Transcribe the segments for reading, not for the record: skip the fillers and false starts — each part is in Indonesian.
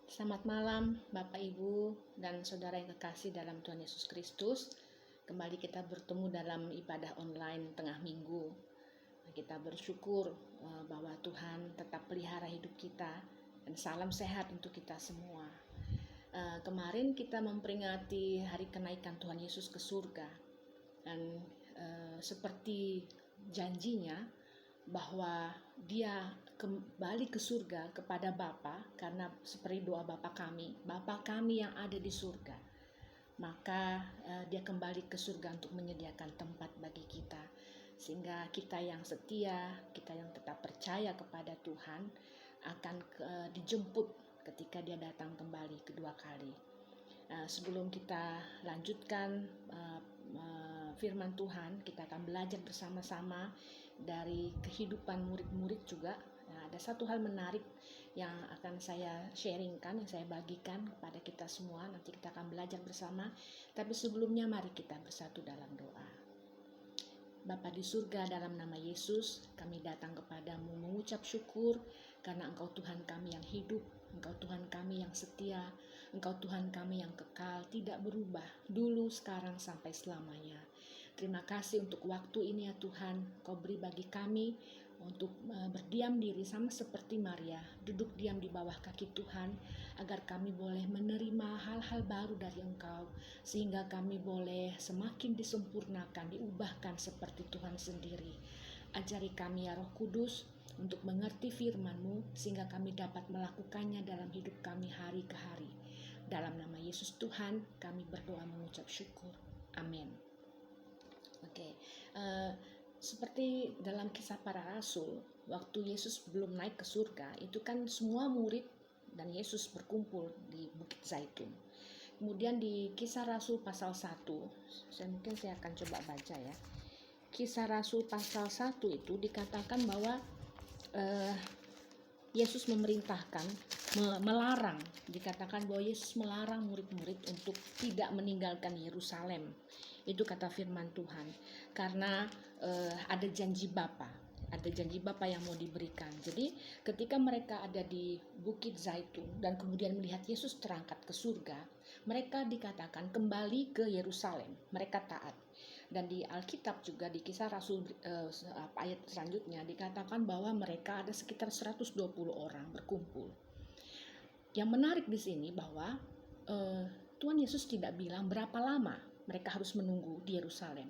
Selamat malam Bapak Ibu dan Saudara yang kekasih dalam Tuhan Yesus Kristus. Kembali kita bertemu dalam ibadah online tengah minggu. Kita bersyukur bahwa Tuhan tetap pelihara hidup kita dan salam sehat untuk kita semua. Kemarin kita memperingati hari kenaikan Tuhan Yesus ke surga. Dan seperti janjinya bahwa dia kembali ke surga kepada Bapa, karena seperti doa Bapa kami yang ada di surga, maka dia kembali ke surga untuk menyediakan tempat bagi kita, sehingga kita yang setia, kita yang tetap percaya kepada Tuhan akan dijemput ketika dia datang kembali kedua kali. Sebelum kita lanjutkan firman Tuhan, kita akan belajar bersama-sama dari kehidupan murid-murid juga. Ada satu hal menarik yang akan saya sharingkan, yang saya bagikan kepada kita semua. Nanti kita akan belajar bersama. Tapi sebelumnya mari kita bersatu dalam doa. Bapa di surga, dalam nama Yesus, kami datang kepadamu mengucap syukur karena Engkau Tuhan kami yang hidup, Engkau Tuhan kami yang setia, Engkau Tuhan kami yang kekal, tidak berubah, dulu, sekarang, sampai selamanya. Terima kasih untuk waktu ini ya Tuhan, Kau beri bagi kami untuk berdiam diri sama seperti Maria, duduk diam di bawah kaki Tuhan, agar kami boleh menerima hal-hal baru dari Engkau, sehingga kami boleh semakin disempurnakan, diubahkan seperti Tuhan sendiri. Ajari kami ya Roh Kudus untuk mengerti firman-Mu, sehingga kami dapat melakukannya dalam hidup kami hari ke hari. Dalam nama Yesus Tuhan, kami berdoa mengucap syukur. Amin. Seperti dalam Kisah Para Rasul, waktu Yesus belum naik ke surga, itu kan semua murid dan Yesus berkumpul di Bukit Zaitun. Kemudian di Kisah Rasul pasal 1, saya akan coba baca ya. Kisah Rasul pasal 1 itu dikatakan bahwa Yesus memerintahkan, melarang, dikatakan bahwa Yesus melarang murid-murid untuk tidak meninggalkan Yerusalem. Itu kata firman Tuhan, karena ada janji Bapa yang mau diberikan. Jadi ketika mereka ada di Bukit Zaitun dan kemudian melihat Yesus terangkat ke surga, mereka dikatakan kembali ke Yerusalem, mereka taat. Dan di Alkitab juga di Kisah Rasul ayat selanjutnya dikatakan bahwa mereka ada sekitar 120 orang berkumpul. Yang menarik di sini bahwa Tuhan Yesus tidak bilang berapa lama mereka harus menunggu di Yerusalem.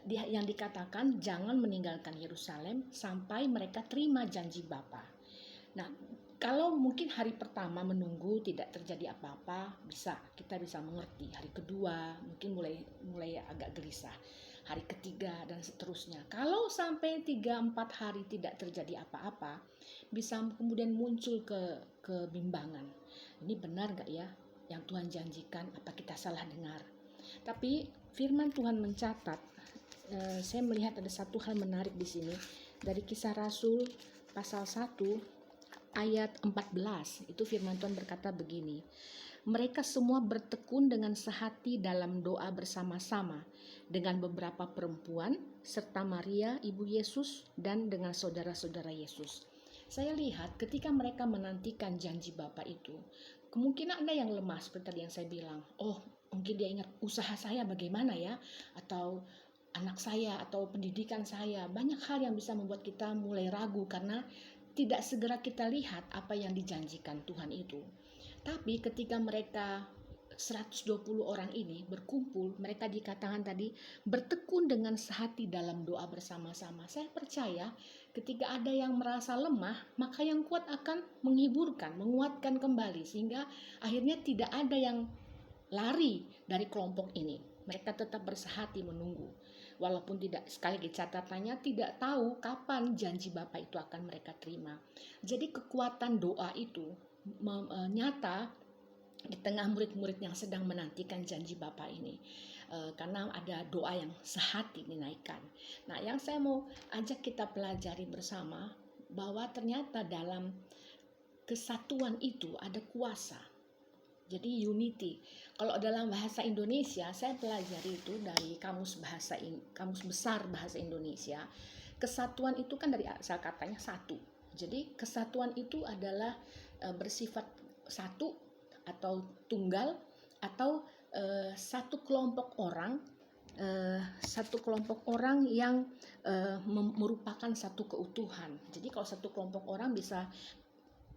Yang dikatakan jangan meninggalkan Yerusalem sampai mereka terima janji Bapa. Nah, kalau mungkin hari pertama menunggu tidak terjadi apa-apa, kita bisa mengerti. Hari kedua mungkin mulai agak gelisah. Hari ketiga dan seterusnya. Kalau sampai 3-4 hari tidak terjadi apa-apa, bisa kemudian muncul kebimbangan. Ini benar gak ya yang Tuhan janjikan? Apa kita salah dengar? Tapi firman Tuhan mencatat, saya melihat ada satu hal menarik di sini dari Kisah Rasul pasal 1 ayat 14. Itu firman Tuhan berkata begini, mereka semua bertekun dengan sehati dalam doa bersama-sama dengan beberapa perempuan serta Maria ibu Yesus dan dengan saudara-saudara Yesus. Saya lihat ketika mereka menantikan janji Bapa itu, kemungkinan ada yang lemah seperti yang saya bilang. Mungkin dia ingat usaha saya bagaimana ya, atau anak saya, atau pendidikan saya. Banyak hal yang bisa membuat kita mulai ragu karena tidak segera kita lihat apa yang dijanjikan Tuhan itu. Tapi ketika mereka 120 orang ini berkumpul, mereka dikatakan tadi bertekun dengan sehati dalam doa bersama-sama. Saya percaya ketika ada yang merasa lemah, maka yang kuat akan menghiburkan, menguatkan kembali, sehingga akhirnya tidak ada yang lari dari kelompok ini. Mereka tetap bersehati menunggu. Walaupun tidak, sekali lagi catatannya, tidak tahu kapan janji Bapa itu akan mereka terima. Jadi kekuatan doa itu nyata di tengah murid-murid yang sedang menantikan janji Bapa ini. Karena ada doa yang sehati dinaikkan. Nah, yang saya mau ajak kita pelajari bersama, bahwa ternyata dalam kesatuan itu ada kuasa. Jadi unity. Kalau dalam bahasa Indonesia, saya pelajari itu dari kamus besar bahasa Indonesia. Kesatuan itu kan dari asal katanya satu. Jadi kesatuan itu adalah bersifat satu atau tunggal atau satu kelompok orang yang merupakan satu keutuhan. Jadi kalau satu kelompok orang bisa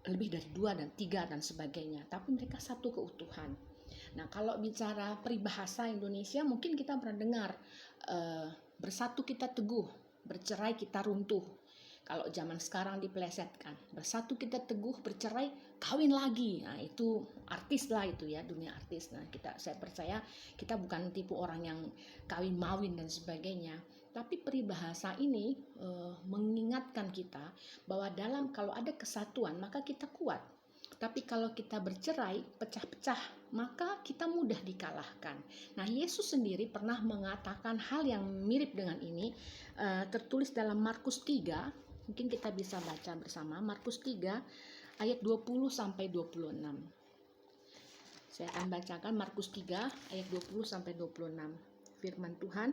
lebih dari 2 dan 3 dan sebagainya, tapi mereka satu keutuhan. Nah, kalau bicara peribahasa Indonesia, mungkin kita pernah dengar bersatu kita teguh, bercerai kita runtuh. Kalau zaman sekarang dipelesetkan, bersatu kita teguh, bercerai kawin lagi. Nah, itu artis lah itu ya, dunia artis. Nah, saya percaya kita bukan tipe orang yang kawin mawin dan sebagainya. Tapi peribahasa ini mengingatkan kita bahwa kalau ada kesatuan maka kita kuat. Tapi kalau kita bercerai, pecah-pecah, maka kita mudah dikalahkan. Nah, Yesus sendiri pernah mengatakan hal yang mirip dengan ini, tertulis dalam Markus 3, mungkin kita bisa baca bersama, Markus 3 ayat 20 sampai 26. Saya akan bacakan Markus 3 ayat 20 sampai 26. Firman Tuhan.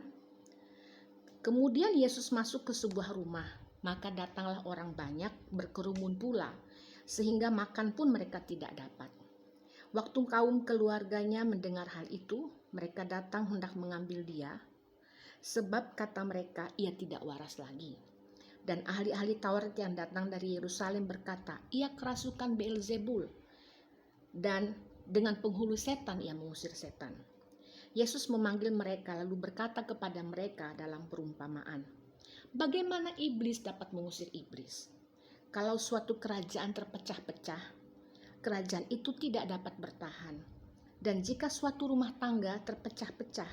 Kemudian Yesus masuk ke sebuah rumah, maka datanglah orang banyak berkerumun pula, sehingga makan pun mereka tidak dapat. Waktu kaum keluarganya mendengar hal itu, mereka datang hendak mengambil dia, sebab kata mereka, ia tidak waras lagi. Dan ahli-ahli Taurat yang datang dari Yerusalem berkata, ia kerasukan Beelzebul, dan dengan penghulu setan ia mengusir setan. Yesus memanggil mereka lalu berkata kepada mereka dalam perumpamaan, bagaimana iblis dapat mengusir iblis? Kalau suatu kerajaan terpecah-pecah, kerajaan itu tidak dapat bertahan. Dan jika suatu rumah tangga terpecah-pecah,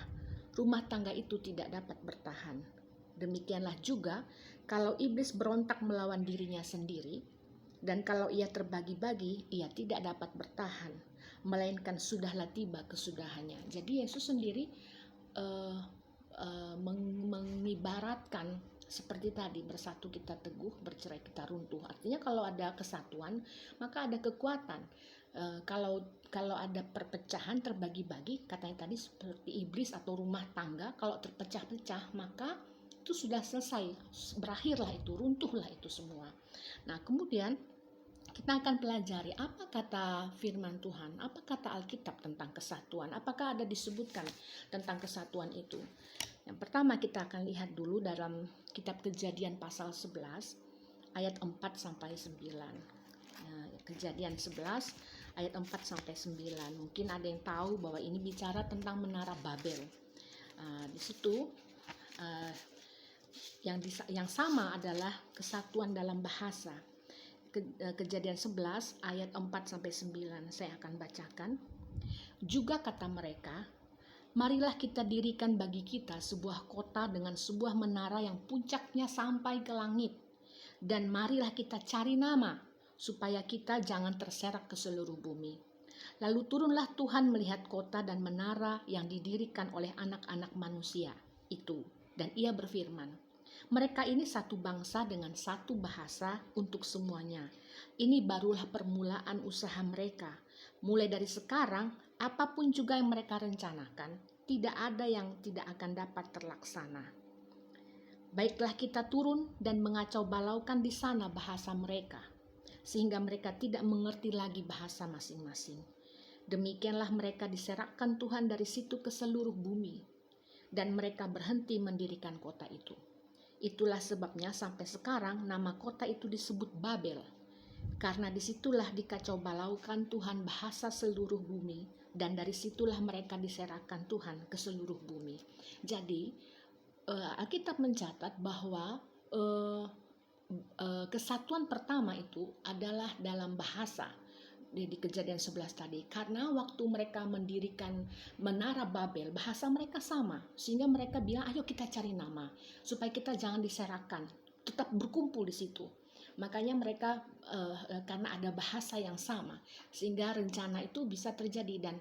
rumah tangga itu tidak dapat bertahan. Demikianlah juga kalau iblis berontak melawan dirinya sendiri, dan kalau ia terbagi-bagi, ia tidak dapat bertahan, melainkan sudahlah tiba kesudahannya. Jadi Yesus sendiri mengibaratkan seperti tadi, bersatu kita teguh, bercerai kita runtuh. Artinya kalau ada kesatuan, maka ada kekuatan. Kalau ada perpecahan, terbagi-bagi, katanya tadi seperti iblis atau rumah tangga, kalau terpecah-pecah, maka itu sudah selesai, berakhirlah itu, runtuhlah itu semua. Nah, kemudian kita akan pelajari apa kata firman Tuhan, apa kata Alkitab tentang kesatuan, apakah ada disebutkan tentang kesatuan itu. Yang pertama kita akan lihat dulu dalam kitab Kejadian pasal 11 ayat 4 sampai 9. Kejadian 11 ayat 4 sampai 9. Mungkin ada yang tahu bahwa ini bicara tentang menara Babel. Di situ yang sama adalah kesatuan dalam bahasa. Kejadian 11 ayat 4 sampai 9 saya akan bacakan. Juga kata mereka, marilah kita dirikan bagi kita sebuah kota dengan sebuah menara yang puncaknya sampai ke langit, dan marilah kita cari nama supaya kita jangan terserak ke seluruh bumi. Lalu turunlah Tuhan melihat kota dan menara yang didirikan oleh anak-anak manusia itu, dan ia berfirman, mereka ini satu bangsa dengan satu bahasa untuk semuanya. Ini barulah permulaan usaha mereka. Mulai dari sekarang, apapun juga yang mereka rencanakan, tidak ada yang tidak akan dapat terlaksana. Baiklah kita turun dan mengacau balaukan di sana bahasa mereka, sehingga mereka tidak mengerti lagi bahasa masing-masing. Demikianlah mereka diserakkan Tuhan dari situ ke seluruh bumi, dan mereka berhenti mendirikan kota itu. Itulah sebabnya sampai sekarang nama kota itu disebut Babel, karena disitulah dikacau balaukan Tuhan bahasa seluruh bumi, dan dari situlah mereka diserahkan Tuhan ke seluruh bumi. Jadi Alkitab mencatat bahwa kesatuan pertama itu adalah dalam bahasa. Di Kejadian 11 tadi, karena waktu mereka mendirikan menara Babel, bahasa mereka sama, sehingga mereka bilang ayo kita cari nama supaya kita jangan diserahkan, tetap berkumpul di situ. Makanya mereka karena ada bahasa yang sama, sehingga rencana itu bisa terjadi. Dan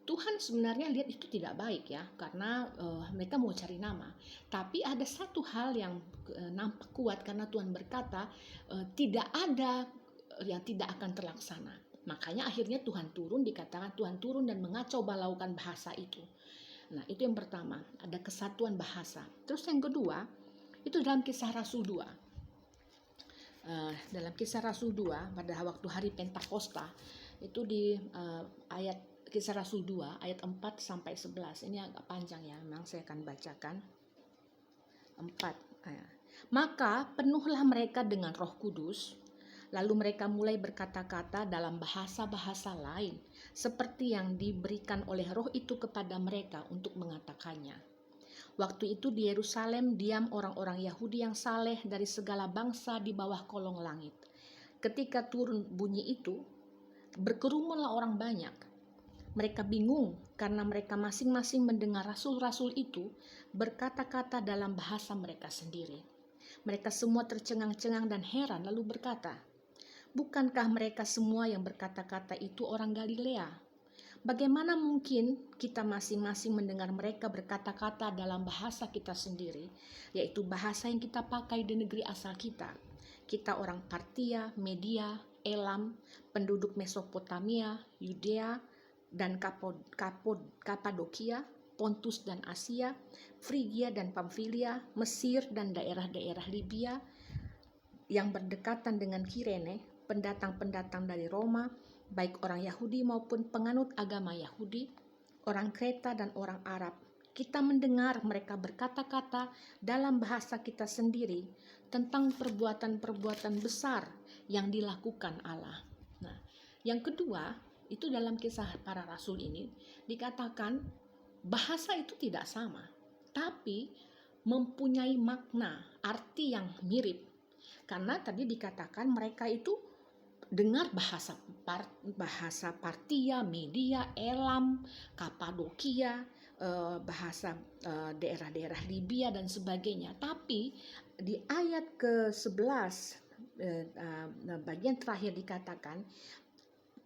Tuhan sebenarnya lihat itu tidak baik ya, karena mereka mau cari nama. Tapi ada satu hal yang nampak kuat, karena Tuhan berkata tidak ada yang tidak akan terlaksana. Makanya akhirnya Tuhan turun, dikatakan Tuhan turun dan mengacau balaukan bahasa itu. Nah, itu yang pertama, ada kesatuan bahasa. Terus yang kedua, itu dalam Kisah Rasul 2. Dalam Kisah Rasul 2, pada waktu hari Pentakosta, Itu di ayat Kisah Rasul 2 ayat 4 sampai 11. Ini agak panjang ya, memang saya akan bacakan. 4. Maka penuhlah mereka dengan Roh Kudus, lalu mereka mulai berkata-kata dalam bahasa-bahasa lain, seperti yang diberikan oleh Roh itu kepada mereka untuk mengatakannya. Waktu itu di Yerusalem diam orang-orang Yahudi yang saleh dari segala bangsa di bawah kolong langit. Ketika turun bunyi itu, berkerumunlah orang banyak. Mereka bingung karena mereka masing-masing mendengar rasul-rasul itu berkata-kata dalam bahasa mereka sendiri. Mereka semua tercengang-cengang dan heran lalu berkata, "Bukankah mereka semua yang berkata-kata itu orang Galilea? Bagaimana mungkin kita masing-masing mendengar mereka berkata-kata dalam bahasa kita sendiri, yaitu bahasa yang kita pakai di negeri asal kita? Kita orang Partia, Media, Elam, penduduk Mesopotamia, Yudea, dan Kapadokia, Pontus dan Asia, Frigia dan Pamfilia, Mesir dan daerah-daerah Libya yang berdekatan dengan Kirene, pendatang-pendatang dari Roma, baik orang Yahudi maupun penganut agama Yahudi, orang Kreta dan orang Arab. Kita mendengar mereka berkata-kata dalam bahasa kita sendiri tentang perbuatan-perbuatan besar yang dilakukan Allah. Nah, yang kedua, itu dalam Kisah Para Rasul ini dikatakan bahasa itu tidak sama, tapi mempunyai makna, arti yang mirip. Karena tadi dikatakan mereka itu dengar bahasa Partia, Media, Elam, Kapadokia, bahasa daerah-daerah Libya dan sebagainya. Tapi di ayat ke-11 bagian terakhir dikatakan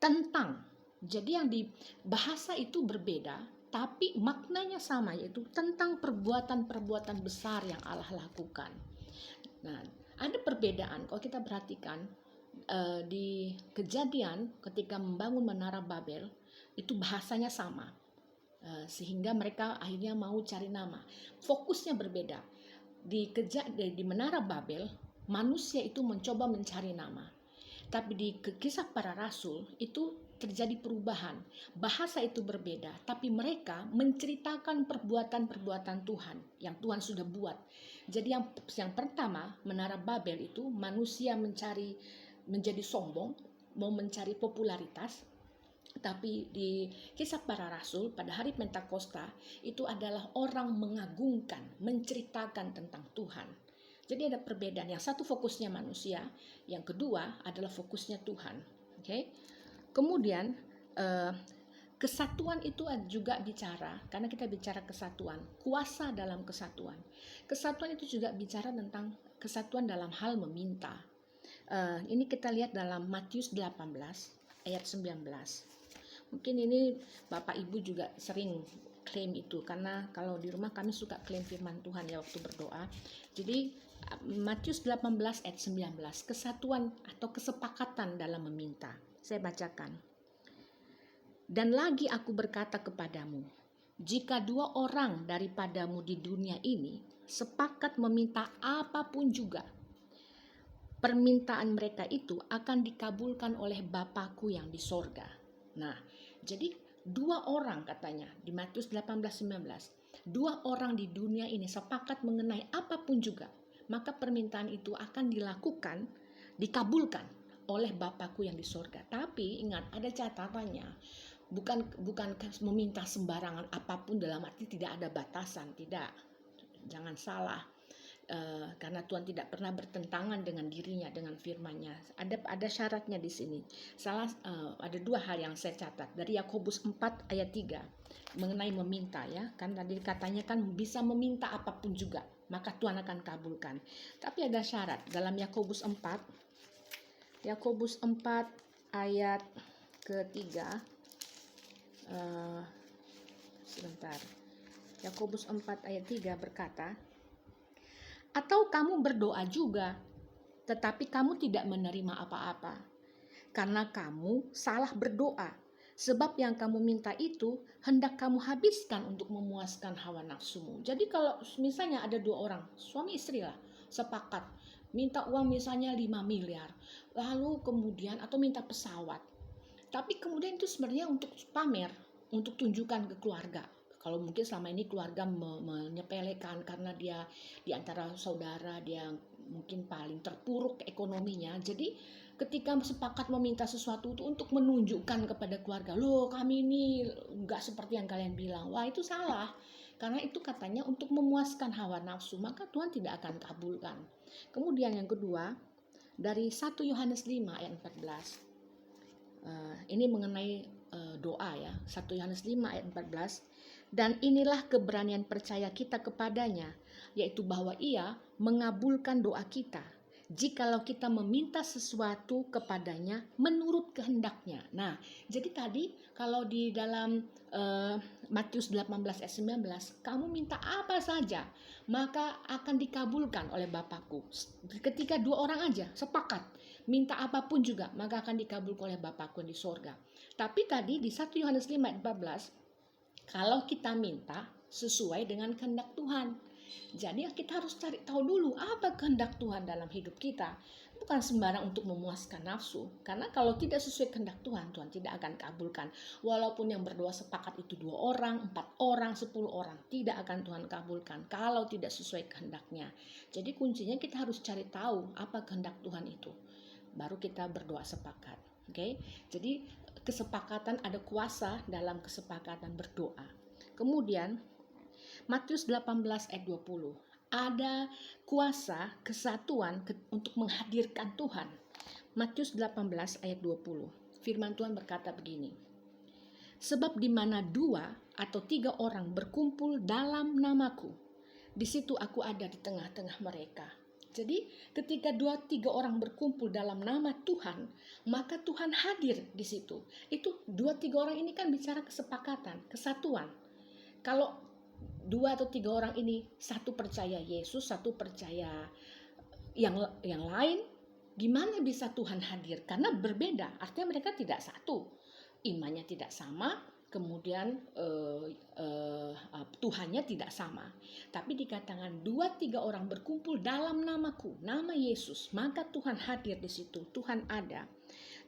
tentang, jadi yang di bahasa itu berbeda tapi maknanya sama, yaitu tentang perbuatan-perbuatan besar yang Allah lakukan. Nah, ada perbedaan kalau kita perhatikan di Kejadian ketika membangun Menara Babel itu bahasanya sama, sehingga mereka akhirnya mau cari nama. Fokusnya berbeda. Di Menara Babel manusia itu mencoba mencari nama, tapi di Kisah Para Rasul itu terjadi perubahan. Bahasa itu berbeda, tapi mereka menceritakan perbuatan-perbuatan Tuhan yang Tuhan sudah buat. Jadi yang pertama, Menara Babel itu manusia menjadi sombong, mau mencari popularitas. Tapi di Kisah Para Rasul pada hari Pentakosta itu adalah orang mengagungkan, menceritakan tentang Tuhan. Jadi ada perbedaan. Yang satu fokusnya manusia, yang kedua adalah fokusnya Tuhan. Okay? Kemudian kesatuan itu juga bicara, karena kita bicara kesatuan, kuasa dalam kesatuan. Kesatuan itu juga bicara tentang kesatuan dalam hal meminta. Ini kita lihat dalam Matius 18 ayat 19. Mungkin ini Bapak Ibu juga sering klaim itu, karena kalau di rumah kami suka klaim firman Tuhan ya waktu berdoa. Jadi Matius 18 ayat 19, kesatuan atau kesepakatan dalam meminta. Saya bacakan. Dan lagi aku berkata kepadamu, jika 2 orang daripadamu di dunia ini sepakat meminta apapun juga, permintaan mereka itu akan dikabulkan oleh Bapakku yang di sorga. Nah, jadi 2 orang katanya di Matius 18-19, 2 orang di dunia ini sepakat mengenai apapun juga, maka permintaan itu akan dilakukan, dikabulkan oleh Bapakku yang di sorga. Tapi ingat, ada catatannya. Bukan meminta sembarangan apapun, dalam arti tidak ada batasan, tidak. Jangan salah. Karena Tuhan tidak pernah bertentangan dengan dirinya, dengan firman-Nya. Ada syaratnya di sini. Ada 2 hal yang saya catat dari Yakobus 4 ayat 3 mengenai meminta ya. Kan tadi katanya kan bisa meminta apapun juga, maka Tuhan akan kabulkan. Tapi ada syarat dalam Yakobus 4 ayat ke-3. Yakobus 4 ayat 3 berkata, atau kamu berdoa juga, tetapi kamu tidak menerima apa-apa, karena kamu salah berdoa, sebab yang kamu minta itu hendak kamu habiskan untuk memuaskan hawa nafsumu. Jadi kalau misalnya ada 2 orang, suami istri lah, sepakat minta uang misalnya 5 miliar, lalu kemudian atau minta pesawat, Tapi kemudian itu sebenarnya untuk pamer, untuk tunjukkan ke keluarga. Kalau mungkin selama ini keluarga menyepelekan karena dia di antara saudara dia mungkin paling terpuruk ekonominya. Jadi ketika sepakat meminta sesuatu itu untuk menunjukkan kepada keluarga, loh kami ini nggak seperti yang kalian bilang. Wah itu salah. Karena itu katanya untuk memuaskan hawa nafsu, maka Tuhan tidak akan kabulkan. Kemudian yang kedua, dari 1 Yohanes 5 ayat 14. Ini mengenai doa ya. 1 Yohanes 5 ayat 14. Dan inilah keberanian percaya kita kepadanya, yaitu bahwa Ia mengabulkan doa kita jikalau kita meminta sesuatu kepadanya menurut kehendaknya. Nah, jadi tadi kalau di dalam Matius 18 ayat 19, kamu minta apa saja, maka akan dikabulkan oleh Bapakku. Ketika dua orang aja sepakat, minta apapun juga, maka akan dikabulkan oleh Bapakku di sorga. Tapi tadi di 1 Yohanes 5 ayat 14, kalau kita minta sesuai dengan kehendak Tuhan. Jadi kita harus cari tahu dulu apa kehendak Tuhan dalam hidup kita. Bukan sembarang untuk memuaskan nafsu. Karena kalau tidak sesuai kehendak Tuhan, Tuhan tidak akan kabulkan. Walaupun yang berdoa sepakat itu 2 orang, 4 orang, 10 orang, tidak akan Tuhan kabulkan kalau tidak sesuai kehendaknya. Jadi kuncinya kita harus cari tahu apa kehendak Tuhan itu. Baru kita berdoa sepakat. Oke? Jadi kesepakatan, ada kuasa dalam kesepakatan berdoa. Kemudian Matius 18 ayat 20. Ada kuasa kesatuan untuk menghadirkan Tuhan. Matius 18 ayat 20. Firman Tuhan berkata begini. Sebab di mana 2 atau 3 orang berkumpul dalam namaku, di situ aku ada di tengah-tengah mereka. Jadi ketika 2-3 orang berkumpul dalam nama Tuhan, maka Tuhan hadir di situ. Itu 2-3 orang ini kan bicara kesepakatan, kesatuan. Kalau 2 atau 3 orang ini, satu percaya Yesus, satu percaya yang lain, gimana bisa Tuhan hadir? Karena berbeda, artinya mereka tidak satu, imannya tidak sama, kemudian Tuhannya tidak sama. Tapi dikatakan 2-3 orang berkumpul dalam namaku, nama Yesus, maka Tuhan hadir di situ, Tuhan ada.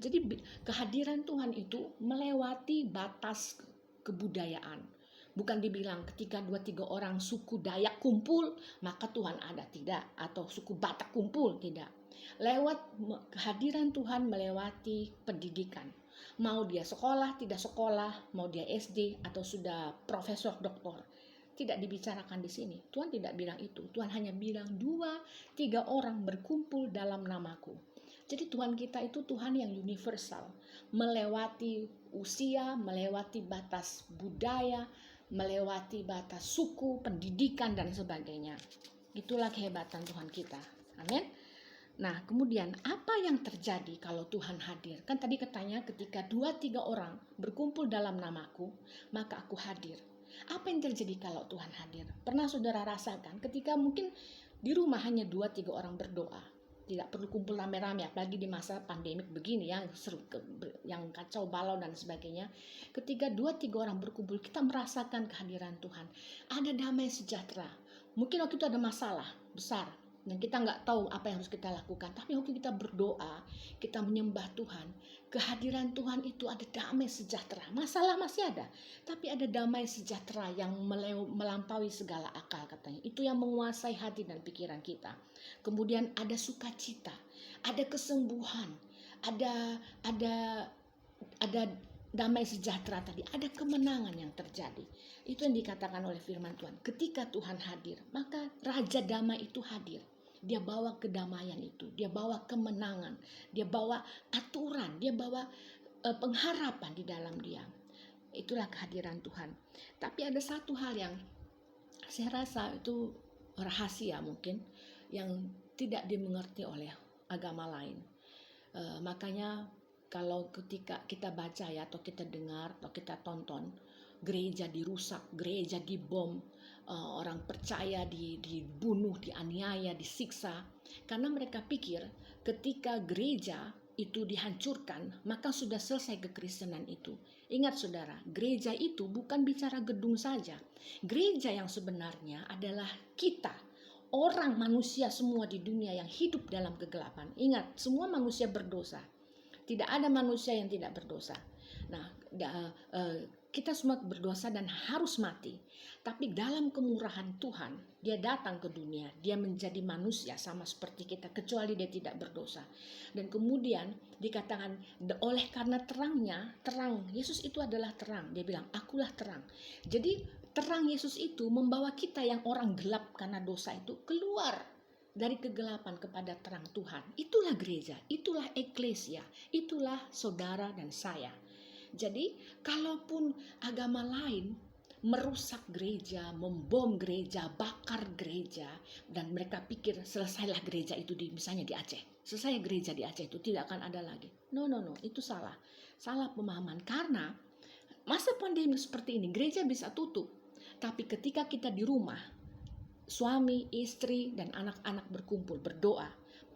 Jadi kehadiran Tuhan itu melewati batas kebudayaan. Bukan dibilang ketika 2-3 orang suku Dayak kumpul, maka Tuhan ada, tidak. Atau suku Batak kumpul, tidak. Lewat kehadiran Tuhan melewati pendidikan. Mau dia sekolah, tidak sekolah, mau dia SD atau sudah profesor, doktor. Tidak dibicarakan di sini. Tuhan tidak bilang itu. Tuhan hanya bilang 2-3 orang berkumpul dalam namaku. Jadi Tuhan kita itu Tuhan yang universal. Melewati usia, melewati batas budaya, melewati batas suku, pendidikan, dan sebagainya. Itulah kehebatan Tuhan kita. Amin. Nah, kemudian apa yang terjadi kalau Tuhan hadir? Kan tadi katanya ketika 2-3 orang berkumpul dalam namaku, maka aku hadir. Apa yang terjadi kalau Tuhan hadir? Pernah saudara rasakan ketika mungkin di rumah hanya 2-3 orang berdoa, tidak perlu kumpul rame-rame, apalagi di masa pandemik begini yang kacau balau dan sebagainya. Ketika 2-3 orang berkumpul, kita merasakan kehadiran Tuhan. Ada damai sejahtera. Mungkin waktu itu ada masalah besar dan kita nggak tahu apa yang harus kita lakukan. Tapi waktu kita berdoa, kita menyembah Tuhan, kehadiran Tuhan itu ada damai sejahtera. Masalah masih ada, tapi ada damai sejahtera yang melampaui segala akal katanya. Itu yang menguasai hati dan pikiran kita. Kemudian ada sukacita, ada kesembuhan, ada damai sejahtera tadi, ada kemenangan yang terjadi. Itu yang dikatakan oleh firman Tuhan. Ketika Tuhan hadir, maka Raja Damai itu hadir. Dia bawa kedamaian itu, dia bawa kemenangan, dia bawa aturan, dia bawa pengharapan di dalam dia. Itulah kehadiran Tuhan. Tapi ada satu hal yang saya rasa itu rahasia mungkin, yang tidak dimengerti oleh agama lain. Makanya kalau ketika kita baca ya, atau kita dengar, atau kita tonton, gereja dirusak, gereja dibom, orang percaya dibunuh, dianiaya, disiksa, karena mereka pikir ketika gereja itu dihancurkan, maka sudah selesai kekristenan itu. Ingat saudara, gereja itu bukan bicara gedung saja. Gereja yang sebenarnya adalah kita, orang manusia semua di dunia yang hidup dalam kegelapan. Ingat, semua manusia berdosa. Tidak ada manusia yang tidak berdosa. Nah, kita semua berdosa dan harus mati. Tapi dalam kemurahan Tuhan, dia datang ke dunia, dia menjadi manusia sama seperti kita, kecuali dia tidak berdosa. Dan kemudian dikatakan, oleh karena terangnya, terang, Yesus itu adalah terang. Dia bilang, akulah terang. Jadi terang Yesus itu membawa kita yang orang gelap karena dosa itu keluar dari kegelapan kepada terang Tuhan. Itulah gereja, itulah eklesia, itulah saudara dan saya. Jadi kalaupun agama lain merusak gereja, membom gereja, bakar gereja, dan mereka pikir selesailah gereja itu misalnya di Aceh. Selesai gereja di Aceh itu tidak akan ada lagi. No, itu salah. Salah pemahaman, karena masa pandemi seperti ini gereja bisa tutup. Tapi ketika kita di rumah, suami, istri, dan anak-anak berkumpul berdoa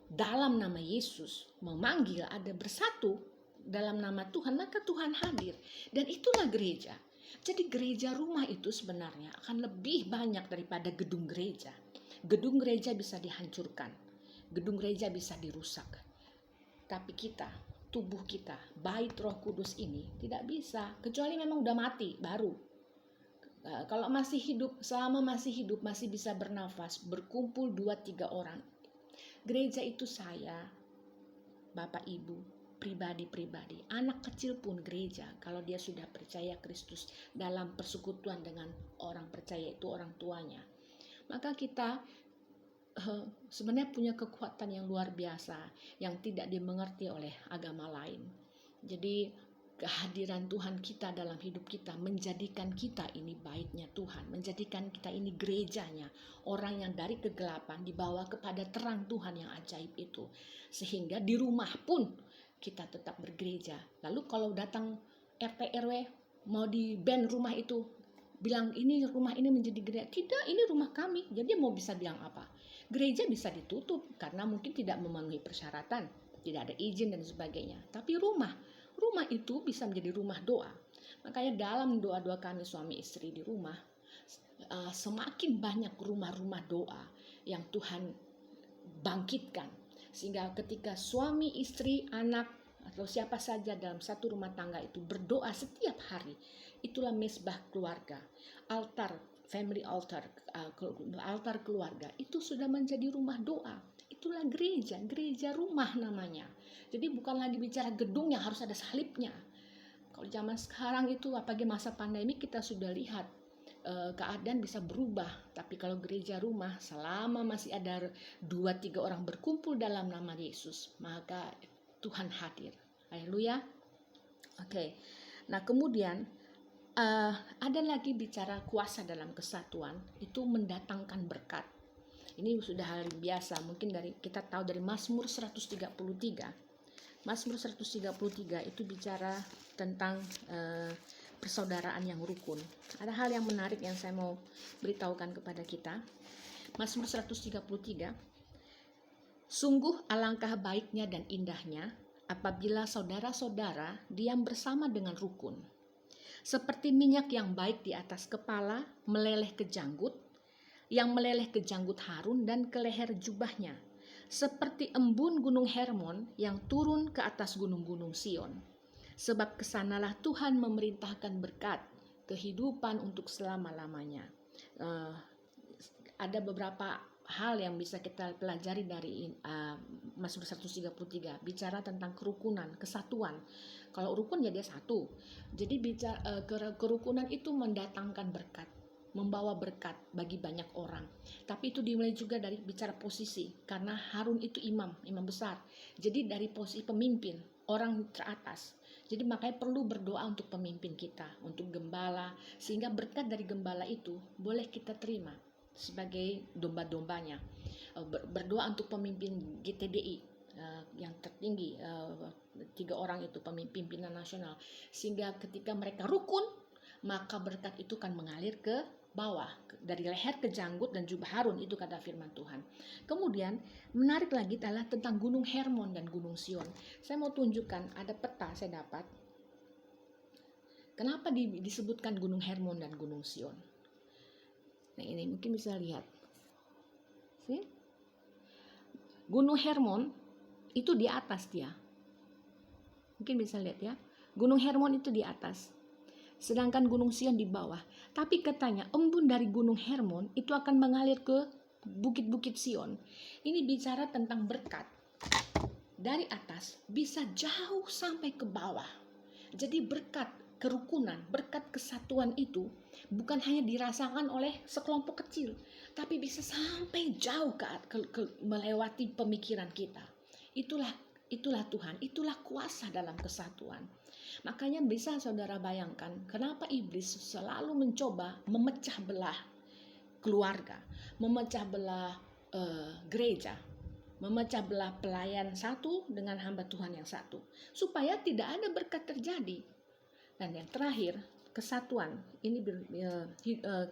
dalam nama Yesus, memanggil, ada bersatu dalam nama Tuhan, maka Tuhan hadir. Dan itulah gereja. Jadi gereja rumah itu sebenarnya akan lebih banyak daripada gedung gereja. Gedung gereja bisa dihancurkan, gedung gereja bisa dirusak. Tapi kita, tubuh kita, bait Roh Kudus ini tidak bisa, kecuali memang udah mati baru. Kalau masih hidup, selama masih hidup, masih bisa bernafas, berkumpul 2-3 orang. Gereja itu saya, Bapak Ibu, pribadi-pribadi, anak kecil pun gereja. Kalau dia sudah percaya Kristus dalam persekutuan dengan orang percaya itu orang tuanya, maka kita sebenarnya punya kekuatan yang luar biasa yang tidak dimengerti oleh agama lain. Jadi kehadiran Tuhan kita dalam hidup kita menjadikan kita ini baitnya Tuhan, menjadikan kita ini gerejanya, orang yang dari kegelapan dibawa kepada terang Tuhan yang ajaib itu, sehingga di rumah pun kita tetap bergereja. Lalu kalau datang RT RW mau di ban rumah itu, bilang ini rumah ini menjadi gereja, tidak, ini rumah kami. Jadi mau bisa bilang apa? Gereja bisa ditutup karena mungkin tidak memenuhi persyaratan, tidak ada izin dan sebagainya. Tapi rumah itu bisa menjadi rumah doa. Makanya dalam doa-doa kami suami istri di rumah, semakin banyak rumah-rumah doa yang Tuhan bangkitkan. Sehingga ketika suami, istri, anak, atau siapa saja dalam satu rumah tangga itu berdoa setiap hari, itulah mesbah keluarga. Altar, family altar, altar keluarga, itu sudah menjadi rumah doa. Itulah gereja, gereja rumah namanya. Jadi bukan lagi bicara gedung yang harus ada salibnya. Kalau zaman sekarang itu, apalagi masa pandemi, kita sudah lihat keadaan bisa berubah. Tapi kalau gereja rumah, selama masih ada 2-3 orang berkumpul dalam nama Yesus, maka Tuhan hadir. Haleluya. Oke. Nah kemudian ada lagi bicara kuasa dalam kesatuan, itu mendatangkan berkat. Ini sudah hal yang biasa, mungkin kita tahu dari Mazmur 133. Mazmur 133 itu bicara tentang persaudaraan yang rukun. Ada hal yang menarik yang saya mau beritahukan kepada kita. Mazmur 133, sungguh alangkah baiknya dan indahnya apabila saudara-saudara diam bersama dengan rukun. Seperti minyak yang baik di atas kepala meleleh ke janggut, yang meleleh ke janggut Harun dan ke leher jubahnya, seperti embun gunung Hermon yang turun ke atas gunung-gunung Sion. Sebab kesanalah Tuhan memerintahkan berkat, kehidupan untuk selama-lamanya. Ada beberapa hal yang bisa kita pelajari dari Mazmur 133, bicara tentang kerukunan, kesatuan. Kalau rukun ya dia satu. Jadi bicara kerukunan itu mendatangkan berkat, membawa berkat bagi banyak orang. Tapi itu dimulai juga dari bicara posisi, karena Harun itu imam besar. Jadi dari posisi pemimpin, orang teratas. Jadi makanya perlu berdoa untuk pemimpin kita, untuk gembala, sehingga berkat dari gembala itu boleh kita terima sebagai domba-dombanya. Berdoa untuk pemimpin GTDI yang tertinggi, 3 orang itu pimpinan nasional, sehingga ketika mereka rukun, maka berkat itu kan mengalir ke bawah, dari leher ke janggut dan jubah Harun, itu kata firman Tuhan. Kemudian menarik lagi adalah tentang gunung Hermon dan gunung Sion. Saya mau tunjukkan, ada peta saya dapat. Kenapa disebutkan gunung Hermon dan gunung Sion? Nah ini mungkin bisa lihat. See? Gunung Hermon itu di atas dia. Mungkin bisa lihat ya. Gunung Hermon itu di atas, sedangkan Gunung Sion di bawah. Tapi katanya embun dari Gunung Hermon itu akan mengalir ke bukit-bukit Sion. Ini bicara tentang berkat. Dari atas bisa jauh sampai ke bawah. Jadi berkat kerukunan, berkat kesatuan itu bukan hanya dirasakan oleh sekelompok kecil, tapi bisa sampai jauh melewati pemikiran kita. Itulah Tuhan, itulah kuasa dalam kesatuan. Makanya bisa saudara bayangkan kenapa iblis selalu mencoba memecah belah keluarga, memecah belah gereja, memecah belah pelayan satu dengan hamba Tuhan yang satu, supaya tidak ada berkat terjadi. Dan yang terakhir, kesatuan. Ini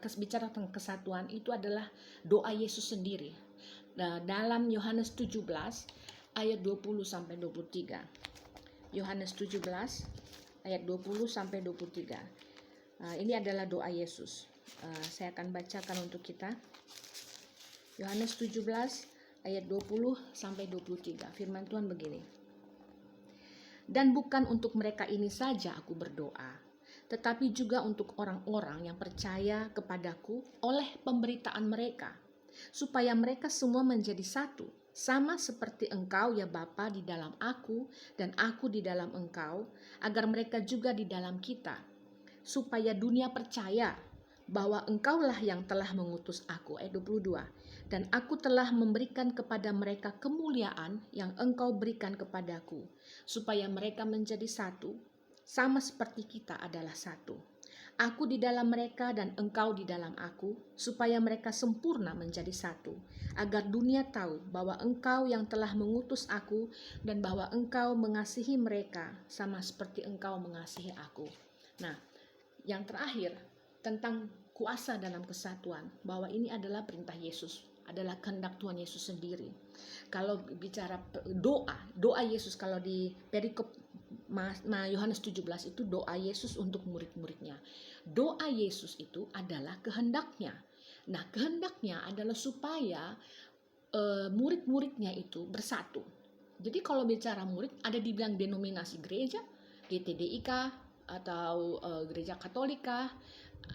bicara tentang kesatuan itu adalah doa Yesus sendiri. Dalam Yohanes 17 ayat 20 sampai 23. Yohanes 17 ayat 20 sampai 23. Ini adalah doa Yesus. Saya akan bacakan untuk kita. Yohanes 17 ayat 20 sampai 23. Firman Tuhan begini. Dan bukan untuk mereka ini saja aku berdoa, tetapi juga untuk orang-orang yang percaya kepadaku oleh pemberitaan mereka, supaya mereka semua menjadi satu, sama seperti engkau ya Bapa di dalam aku dan aku di dalam engkau, agar mereka juga di dalam kita, supaya dunia percaya bahwa engkaulah yang telah mengutus aku. Ayat 22. Dan aku telah memberikan kepada mereka kemuliaan yang engkau berikan kepadaku, supaya mereka menjadi satu, sama seperti kita adalah satu. Aku di dalam mereka dan engkau di dalam aku, supaya mereka sempurna menjadi satu, agar dunia tahu bahwa engkau yang telah mengutus aku dan bahwa engkau mengasihi mereka sama seperti engkau mengasihi aku. Nah, yang terakhir tentang kuasa dalam kesatuan, bahwa ini adalah perintah Yesus, adalah kehendak Tuhan Yesus sendiri. Kalau bicara doa Yesus, kalau di perikop Yohanes 17 itu doa Yesus untuk murid-muridnya. Doa Yesus itu adalah kehendaknya. Nah, kehendaknya adalah supaya murid-muridnya itu bersatu. Jadi kalau bicara murid, ada dibilang denominasi gereja, GTDIK, atau gereja Katolika,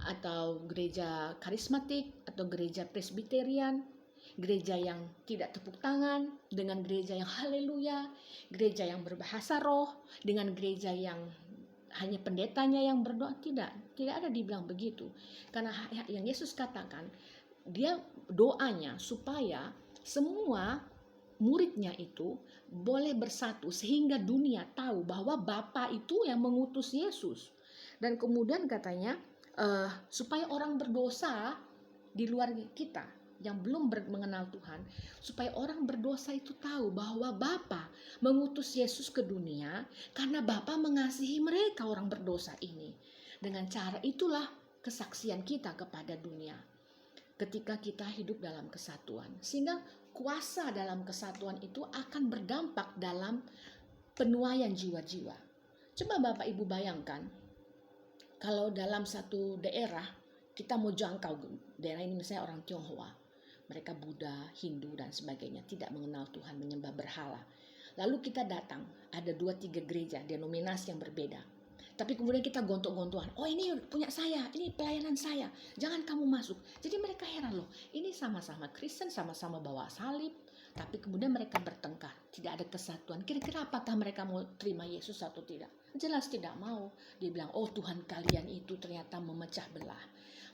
atau gereja karismatik, atau gereja presbiterian, gereja yang tidak tepuk tangan dengan gereja yang haleluya, gereja yang berbahasa roh dengan gereja yang hanya pendetanya yang berdoa. Tidak ada dibilang begitu. Karena yang Yesus katakan, dia doanya supaya semua muridnya itu boleh bersatu sehingga dunia tahu bahwa Bapa itu yang mengutus Yesus. Dan kemudian katanya supaya orang berdosa di luar kita yang belum mengenal Tuhan, supaya orang berdosa itu tahu bahwa Bapa mengutus Yesus ke dunia karena Bapa mengasihi mereka orang berdosa ini. Dengan cara itulah kesaksian kita kepada dunia ketika kita hidup dalam kesatuan, sehingga kuasa dalam kesatuan itu akan berdampak dalam penuaian jiwa-jiwa. Coba Bapak Ibu bayangkan, kalau dalam satu daerah kita mau jangkau daerah ini, misalnya orang Tionghoa, mereka Buddha, Hindu dan sebagainya, tidak mengenal Tuhan, menyembah berhala. Lalu kita datang, ada 2-3 gereja, denominasi yang berbeda. Tapi kemudian kita gontok-gontokan, oh ini punya saya, ini pelayanan saya, jangan kamu masuk. Jadi mereka heran loh, ini sama-sama Kristen, sama-sama bawa salib, tapi kemudian mereka bertengkar, tidak ada kesatuan. Kira-kira apakah mereka mau terima Yesus atau tidak? Jelas tidak mau. Dia bilang, oh Tuhan kalian itu ternyata memecah belah.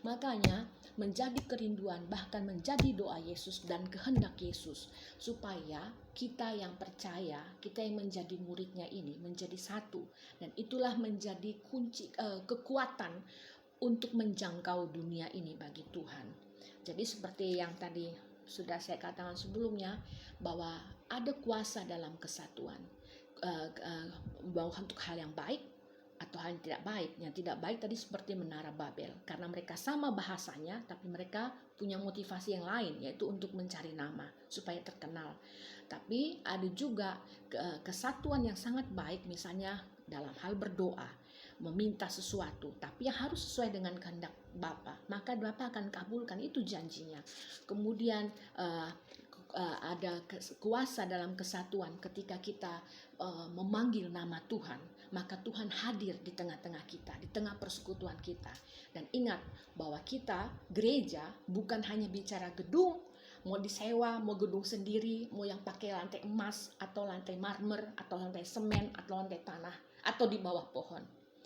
Makanya menjadi kerinduan, bahkan menjadi doa Yesus dan kehendak Yesus, supaya kita yang percaya, kita yang menjadi muridnya ini menjadi satu. Dan itulah menjadi kunci kekuatan untuk menjangkau dunia ini bagi Tuhan. Jadi seperti yang tadi sudah saya katakan sebelumnya, bahwa ada kuasa dalam kesatuan, bahwa untuk hal yang baik atau hal yang tidak baik. Yang tidak baik tadi seperti Menara Babel, karena mereka sama bahasanya tapi mereka punya motivasi yang lain, yaitu untuk mencari nama supaya terkenal. Tapi ada juga kesatuan yang sangat baik, misalnya dalam hal berdoa, meminta sesuatu tapi yang harus sesuai dengan kehendak Bapa, maka Bapa akan kabulkan, itu janjinya. Kemudian ada kuasa dalam kesatuan ketika kita memanggil nama Tuhan, maka Tuhan hadir di tengah-tengah kita, di tengah persekutuan kita. Dan ingat bahwa kita gereja bukan hanya bicara gedung, mau disewa, mau gedung sendiri, mau yang pakai lantai emas atau lantai marmer atau lantai semen atau lantai tanah atau di bawah pohon.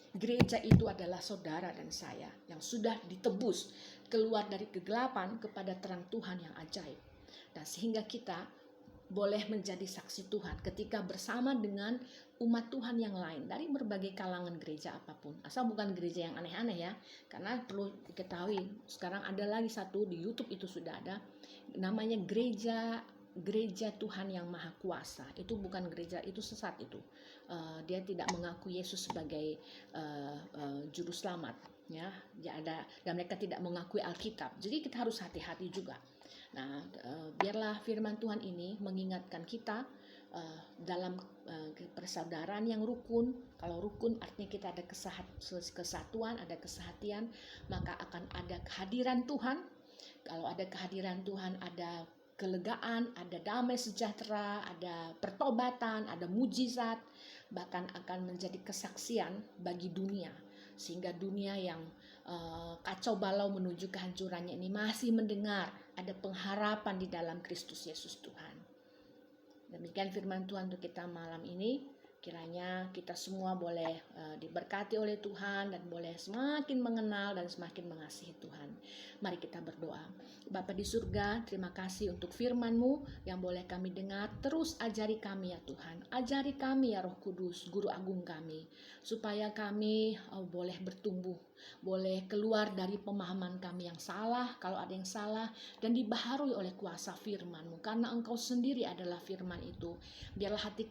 Gereja itu adalah saudara dan saya yang sudah ditebus keluar dari kegelapan kepada terang Tuhan yang ajaib. Dan sehingga kita boleh menjadi saksi Tuhan ketika bersama dengan umat Tuhan yang lain dari berbagai kalangan gereja apapun. Asal bukan gereja yang aneh-aneh ya. Karena perlu diketahui, sekarang ada lagi satu di YouTube itu sudah ada, namanya gereja Tuhan yang Maha Kuasa. Itu bukan gereja, itu sesat itu. Dia tidak mengaku Yesus sebagai juru selamat, ya. Dan mereka tidak mengakui Alkitab. Jadi kita harus hati-hati juga. Nah, biarlah firman Tuhan ini mengingatkan kita dalam persaudaraan yang rukun. Kalau rukun artinya kita ada kesatuan, ada kesehatian, maka akan ada kehadiran Tuhan. Kalau ada kehadiran Tuhan, ada kelegaan, ada damai sejahtera, ada pertobatan, ada mujizat, bahkan akan menjadi kesaksian bagi dunia. Sehingga dunia yang kacau balau menuju kehancurannya ini masih mendengar ada pengharapan di dalam Kristus Yesus Tuhan. Demikian firman Tuhan untuk kita malam ini. Kiranya kita semua boleh diberkati oleh Tuhan dan boleh semakin mengenal dan semakin mengasihi Tuhan. Mari kita berdoa. Bapa di surga, terima kasih untuk firman-Mu yang boleh kami dengar. Terus ajari kami ya Tuhan. Ajari kami ya Roh Kudus, Guru Agung kami. Supaya kami boleh bertumbuh. Boleh keluar dari pemahaman kami yang salah, kalau ada yang salah. Dan dibaharui oleh kuasa firman-Mu. Karena Engkau sendiri adalah firman itu. Biarlah hati